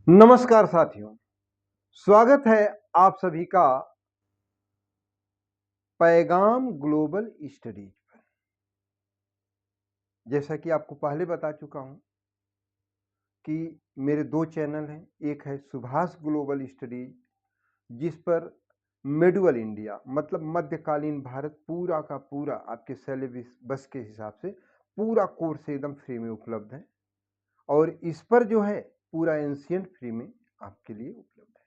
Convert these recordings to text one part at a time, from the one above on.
नमस्कार साथियों, स्वागत है आप सभी का पैगाम ग्लोबल स्टडीज पर। जैसा कि आपको पहले बता चुका हूं कि मेरे दो चैनल हैं। एक है सुभाष ग्लोबल स्टडीज, जिस पर मिडुअल इंडिया मतलब मध्यकालीन भारत पूरा का पूरा आपके सिलेबस के हिसाब से पूरा कोर्स एकदम फ्री में उपलब्ध है, और इस पर जो है पूरा एंशिएंट फ्री में आपके लिए उपलब्ध है।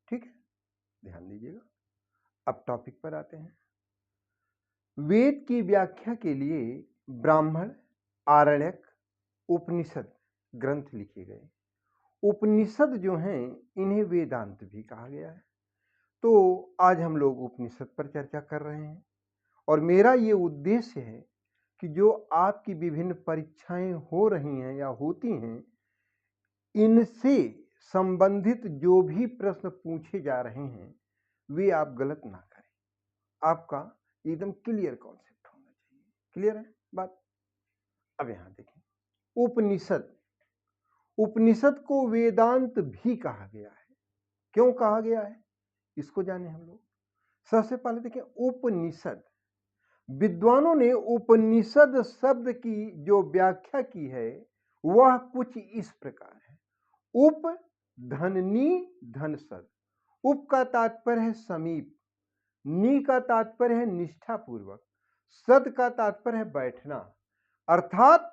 ठीक है, ध्यान दीजिएगा। अब टॉपिक पर आते हैं। वेद की व्याख्या के लिए ब्राह्मण, आरण्यक, उपनिषद ग्रंथ लिखे गए। उपनिषद जो हैं इन्हें वेदांत भी कहा गया है। तो आज हम लोग उपनिषद पर चर्चा कर रहे हैं, और मेरा ये उद्देश्य है कि जो आपकी विभिन्न परीक्षाएं हो रही हैं या होती हैं, इनसे संबंधित जो भी प्रश्न पूछे जा रहे हैं वे आप गलत ना करें। आपका एकदम क्लियर कॉन्सेप्ट होना चाहिए। क्लियर है बात? अब यहां देखें, उपनिषद, उपनिषद को वेदांत भी कहा गया है। क्यों कहा गया है इसको जाने हम लोग। सबसे पहले देखें उपनिषद। विद्वानों ने उपनिषद शब्द की जो व्याख्या की है वह कुछ इस प्रकार है। उप धननी धनसद। उप का तात्पर्य है समीप, नी का तात्पर्य है निष्ठापूर्वक, सद का तात्पर्य है बैठना, अर्थात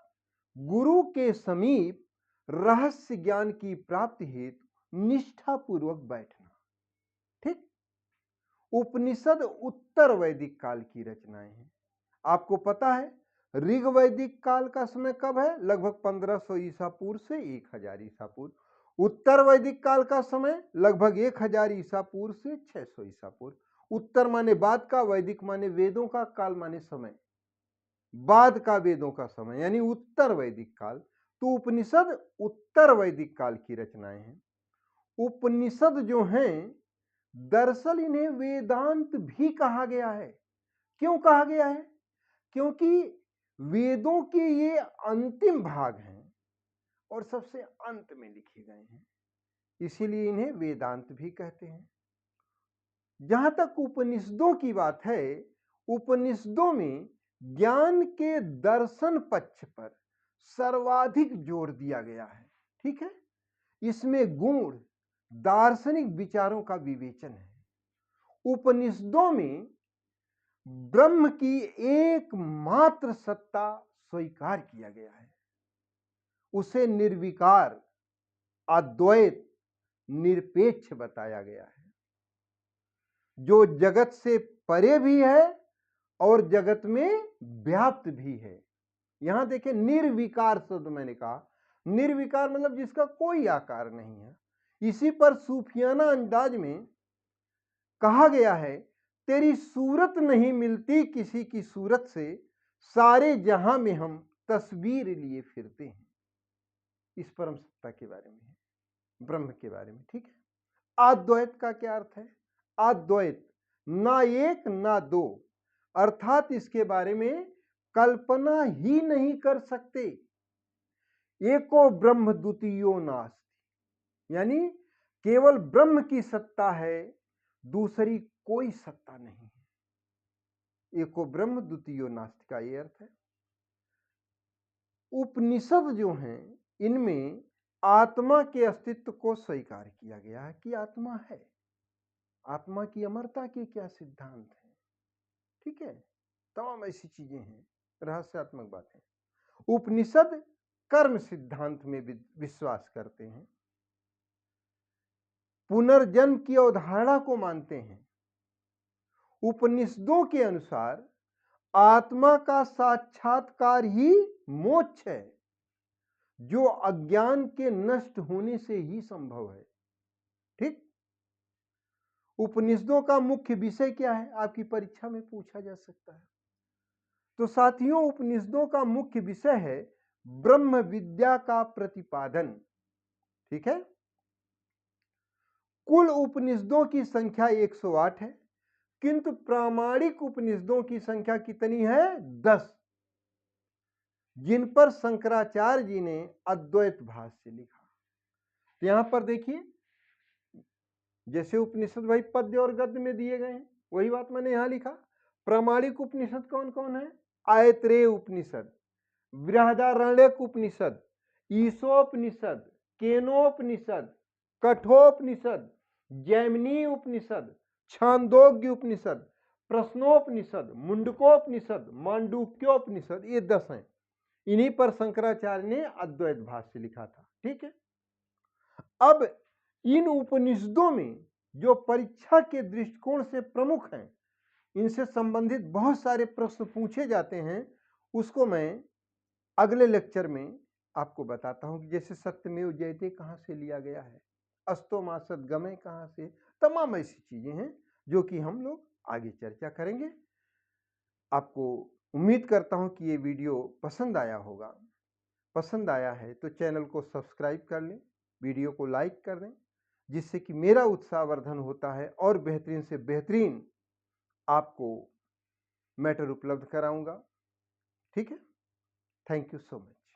गुरु के समीप रहस्य ज्ञान की प्राप्ति हेतु निष्ठापूर्वक बैठना। ठीक। उपनिषद उत्तर वैदिक काल की रचनाएं हैं। आपको पता है ऋग वैदिक काल का समय कब है? लगभग 1500 ईसा पूर्व से 1000 ईसा पूर्व। उत्तर वैदिक काल का समय लगभग 1000 ईसा पूर्व से 600 ईसा पूर्व। उत्तर माने बाद का, वैदिक माने वेदों का, काल माने समय, बाद का वेदों का समय, यानी उत्तर वैदिक काल। तो उपनिषद उत्तर वैदिक काल की रचनाएं हैं। उपनिषद जो हैं दरअसल इन्हें वेदांत भी कहा गया है। क्यों कहा गया है? क्योंकि वेदों के ये अंतिम भाग हैं और सबसे अंत में लिखे गए हैं, इसीलिए इन्हें वेदांत भी कहते हैं। जहां तक उपनिषदों की बात है, उपनिषदों में ज्ञान के दर्शन पक्ष पर सर्वाधिक जोर दिया गया है। ठीक है, इसमें गुण दार्शनिक विचारों का विवेचन है। उपनिषदों में ब्रह्म की एकमात्र सत्ता स्वीकार किया गया है। उसे निर्विकार, अद्वैत, निरपेक्ष बताया गया है, जो जगत से परे भी है और जगत में व्याप्त भी है। यहां देखें, निर्विकार शब्द मैंने कहा। निर्विकार मतलब जिसका कोई आकार नहीं है। इसी पर सूफियाना अंदाज में कहा गया है, तेरी सूरत नहीं मिलती किसी की सूरत से, सारे जहां में हम तस्वीर लिए फिरते हैं। इस परम सत्ता के बारे में है, ब्रह्म के बारे में। ठीक है। अद्वैत का क्या अर्थ है? अद्वैत, ना एक ना दो, अर्थात इसके बारे में कल्पना ही नहीं कर सकते। एको ब्रह्म द्वितीयो नास्ति, यानी केवल ब्रह्म की सत्ता है, दूसरी कोई सत्ता नहीं है। एको ब्रह्म द्वितीयो नास्ति का यह अर्थ है। उपनिषद जो हैं इनमें आत्मा के अस्तित्व को स्वीकार किया गया है कि आत्मा है। आत्मा की अमरता के क्या सिद्धांत हैं। ठीक है, तमाम ऐसी चीजें हैं, रहस्यात्मक बातें। उपनिषद कर्म सिद्धांत में विश्वास करते हैं, पुनर्जन्म की अवधारणा को मानते हैं। उपनिषदों के अनुसार आत्मा का साक्षात्कार ही मोक्ष है, जो अज्ञान के नष्ट होने से ही संभव है। ठीक। उपनिषदों का मुख्य विषय क्या है? आपकी परीक्षा में पूछा जा सकता है। तो साथियों, उपनिषदों का मुख्य विषय है ब्रह्म विद्या का प्रतिपादन। ठीक है। कुल उपनिषदों की संख्या 108 है, किंतु प्रामाणिक उपनिषदों की संख्या कितनी है? 10, जिन पर शंकराचार्य जी ने अद्वैत भाष्य लिखा। तो यहाँ पर देखिए, जैसे उपनिषद भाई पद्य और गद्य में दिए गए हैं, वही बात मैंने यहाँ लिखा। प्रामाणिक उपनिषद कौन कौन है? आयत्रेय उपनिषद, बृहदारण्यक उपनिषद, ईशोपनिषद, केनोपनिषद, कठोपनिषद, जैमिनी उपनिषद, छांदोग्य उपनिषद, प्रश्नोपनिषद, मुंडकोपनिषद, मांडुक्योपनिषद, ये 10 हैं। इन्हीं पर शंकराचार्य ने अद्वैत भाष्य लिखा था। ठीक है। अब इन उपनिषदों में जो परीक्षा के दृष्टिकोण से प्रमुख हैं, इनसे संबंधित बहुत सारे प्रश्न पूछे जाते हैं, उसको मैं अगले लेक्चर में आपको बताता हूं कि जैसे सत्यमेव जयते कहां से लिया गया है, अस्तो मा सद्गमय कहां से, तमाम ऐसी चीजें हैं जो कि हम लोग आगे चर्चा करेंगे। आपको उम्मीद करता हूं कि ये वीडियो पसंद आया होगा। पसंद आया है तो चैनल को सब्सक्राइब कर लें, वीडियो को लाइक कर दें, जिससे कि मेरा उत्साहवर्धन होता है और बेहतरीन से बेहतरीन आपको मैटर उपलब्ध कराऊंगा। ठीक है। Thank you so much.